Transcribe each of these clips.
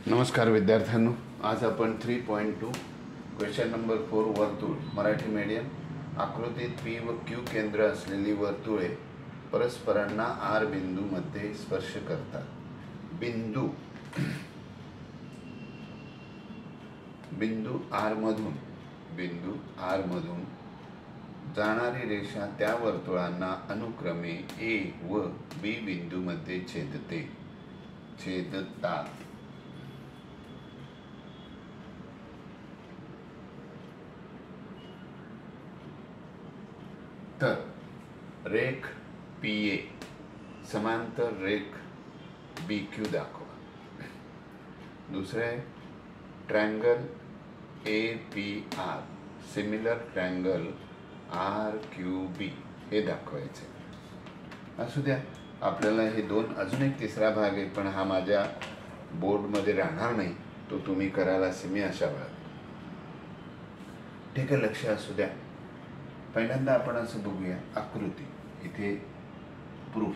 नमस्कार विद्यार्थ्यांनो, आज आपण 3.2 क्वेश्चन नंबर 4 वर्तुळ मराठी मीडियम आकृतीत पी व क्यू केंद्र असलेली वर्तुळे परस्परांना आर बिंदूमध्ये स्पर्श करतात. बिंदू आर मधून जाणारी रेषा त्या वर्तुळांना अनुक्रमे ए व बी बिंदूमध्ये छेदतात. तर रेख पी ए समांतर रेख बी क्यू दाखवा. दुसरे triangle A P R similar triangle R Q B हे दाखवायचे. असू द्या, आपल्याला हे दोन. अजून एक तिसरा भाग आहे, पण हा माझ्या बोर्डमध्ये राहणार नाही, तो तुम्ही कराल असे मी आशा बाळगतो. ठीक आहे, लक्ष असू द्या. पहिल्यांदा आपण असं बघूया आकृती. इथे प्रूफ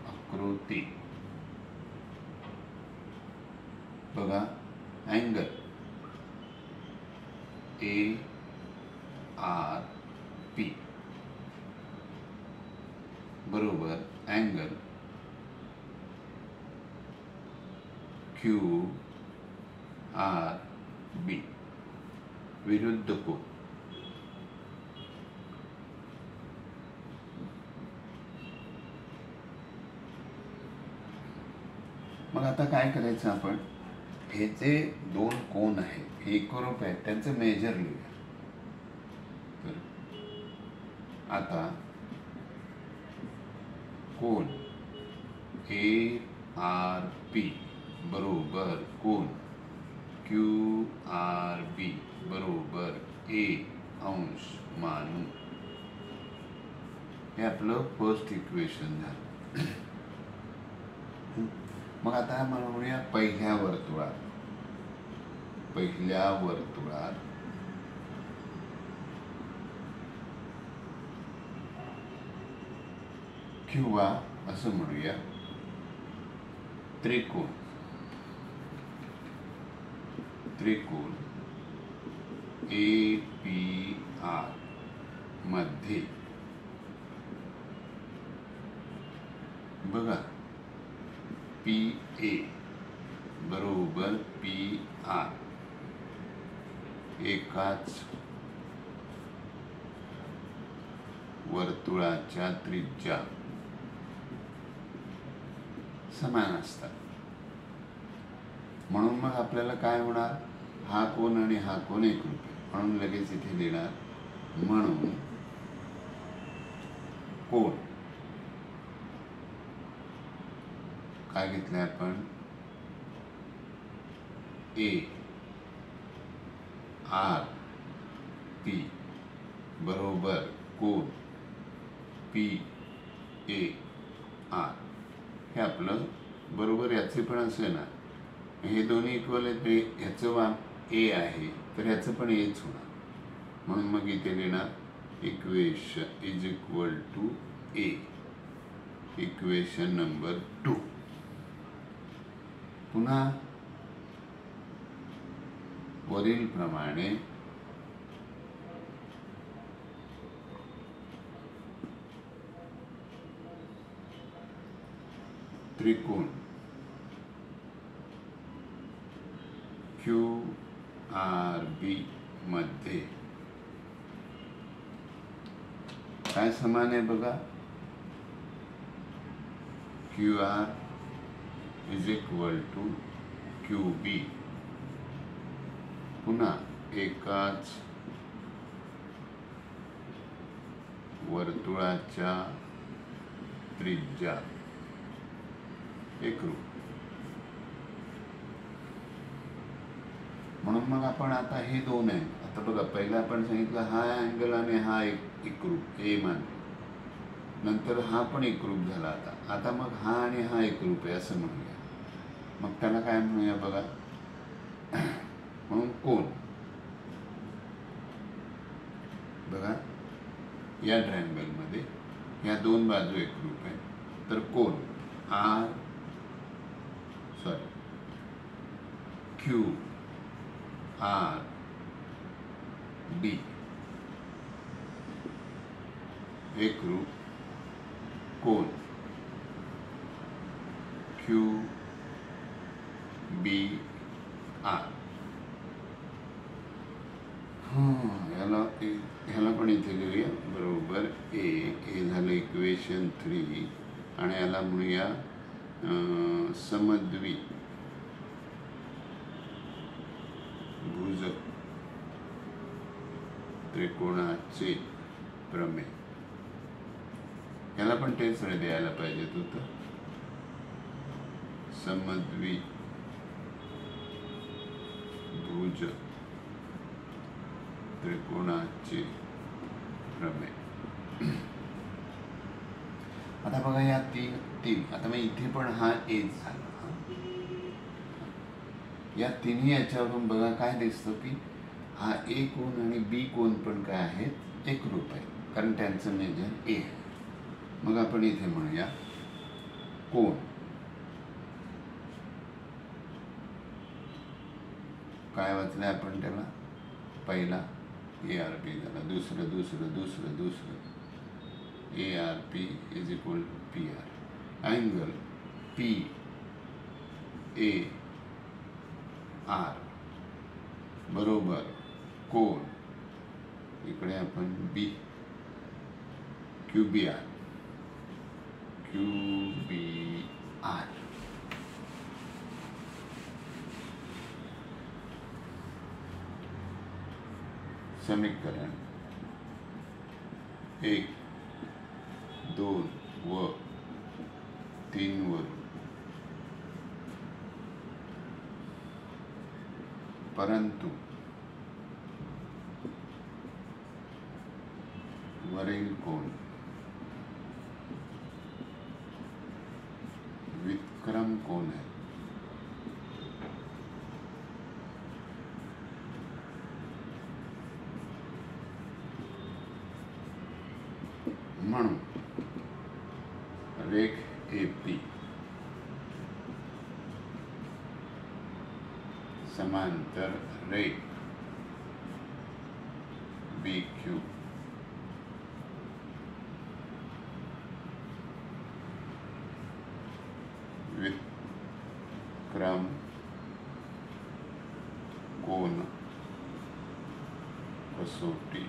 आकृती बघा. अँगल ए आर पी बरोबर अँगल क्यू आर बी विरुद्ध कोन. मग आता काय करायचं आपण, हे जे दोन कोन आहेत, हे एकरूप आहेत, त्यांचं मेजर लिहूया. तर आता कोन ए आर पी बरोबर कोन क्यू आर बी बरोबर ए अंश मानू. हे आपलं फर्स्ट इक्वेशन झालं. मग आता म्हणूया पहिल्या वर्तुळात किंवा असं म्हणूया त्रिकोण ए पी आर मध्ये बघा पी ए बरोबर पी आर एकाच वर्तुळाच्या त्रिज्या समान असतात. म्हणून मग आपल्याला काय होणार, हा कोन आणि हा कोन एकरूप आहे, म्हणून लगेच इथे लिहिणार. म्हणून कोन काय घेतले आपण, ए आर पी बरोबर कोन पी ए आर. हे आपलं बरोबर याचे पण असे ना, हे दोन्ही इक्वल आहेत. ह्याचं वा ए आहे तर ह्याचं पण एच होणार. म्हणून मग इथे लिहिणार equation is equal to A. Equation number 2. पुन्हा वरील प्रमाणे त्रिकोण क्यू आर बी मध्ये काय समान आहे बघा, Q R is equal to Q B. पुन्हा एकाच वर्तुळाच्या त्रिज्या एकरूप. म्हणून मग आपण आता हे दोन आहे. आता बघा, पहिला आपण सांगितलं हा अँगल आणि हा एकरूप ए मान, नंतर हा पण एकरूप झाला. आता मग हा आणि हा एकरूप आहे असं म्हणूया. मग त्याला काय म्हणूया बघा, म्हणून कोन बघा या ट्रायंगलमध्ये या दोन बाजू एकरूप आहे. तर कोण क्यू आर डी एकरूप कोण क्यू बी आर. ह्याला पण इथे लिहूया बरोबर. हे झालं इक्वेशन 3 आणि याला म्हणूया समद्वी भुज त्रिकोणाचे प्रमेय. याला पण तेच द्यायला पाहिजे होतं. समद्वी भुज त्रिकोणाचे प्रमेय. आता बघा या तीन आता मग इथे पण हा एच झाला. या तिन्ही याच्यावरून बघा काय दिसतं की हा ए कोण आणि बी कोण पण काय आहेत एकरूप आहे, कारण त्यांचं मेजर ए आहे. मग आपण इथे म्हणूया कोण काय वाचलंय आपण त्याला. पहिला ए आर पी झाला, दुसरं A R P is equal to P R. Angle P A R बरोबर कोण इकडे आपण बी क्यू बी आर समीकरण 1, 2 व 3 वरून परंतु वरील कोण विक्रम कोण आहे. म्हणून रेख AP समांतर रेख BQ विक्रम कोण कसोटी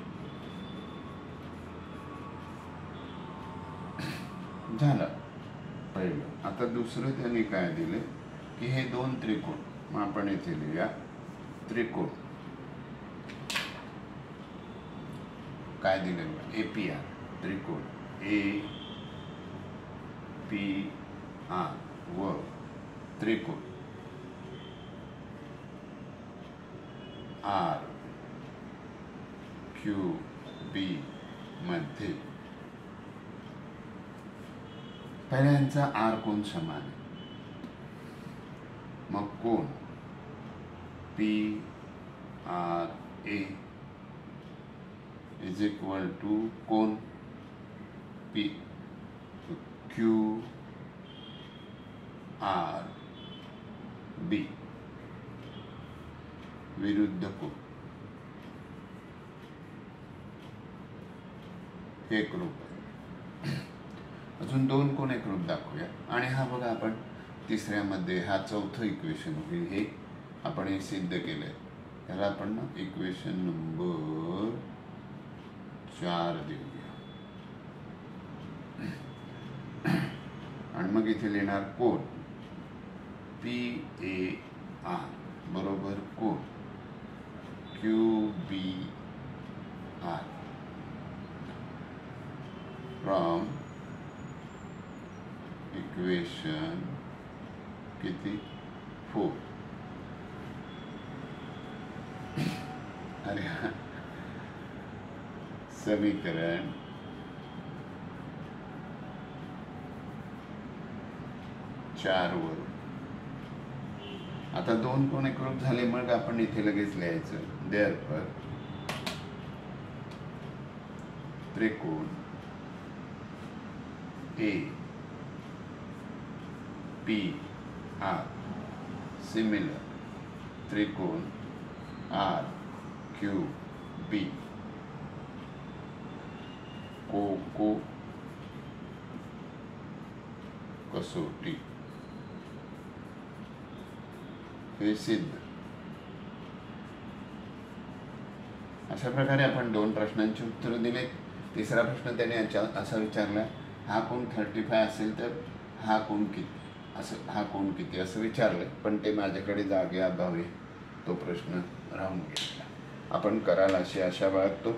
झालं पहिलं. आता दुसरं त्यांनी काय दिले की हे दोन त्रिकोण. मग आपण इथे लिहूया त्रिकोण काय दिले APR त्रिकोण APR व त्रिकोण RQB मध्ये पहिल्यांचा आर कोण समान आहे. मग कोण PRA इज इक्वल टू कोण P QRB विरुद्ध कोण एकरूप आहे. अजून दोन कोण एकरूप दाखवूया. आणि हा बघा आपण तिसऱ्यामध्ये हा चौथं इक्वेशन होईल. हे आपण हे सिद्ध केलंय. त्याला आपण इक्वेशन नंबर 4 देऊया. आणि मग इथे लिहिणार कोण PAR बरोबर कोण QBR फ्रॉम इक्वेशन किती 4. अरे समीकरण 4 वरून. आता दोन कोण एकरूप झाले. मग आपण इथे लगेच लिहायचं देअरफॉर त्रिकोण पी आर सिमिलर त्रिकोण आर क्यू बी को कसोटी हे सिद्ध. अशा प्रकारे आपण 2 प्रश्नांची उत्तरं दिलेत. तिसरा प्रश्न त्याने असा विचारला, हा कोण 35 असेल तर हा कोण किती असं विचारलं, पण ते माझ्याकडे जागे अभावी तो प्रश्न राहून गेला. आपण कराल अशी आशा बाळगतो.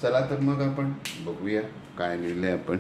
चला तर मग आपण बघूया काय लिहिलंय आपण.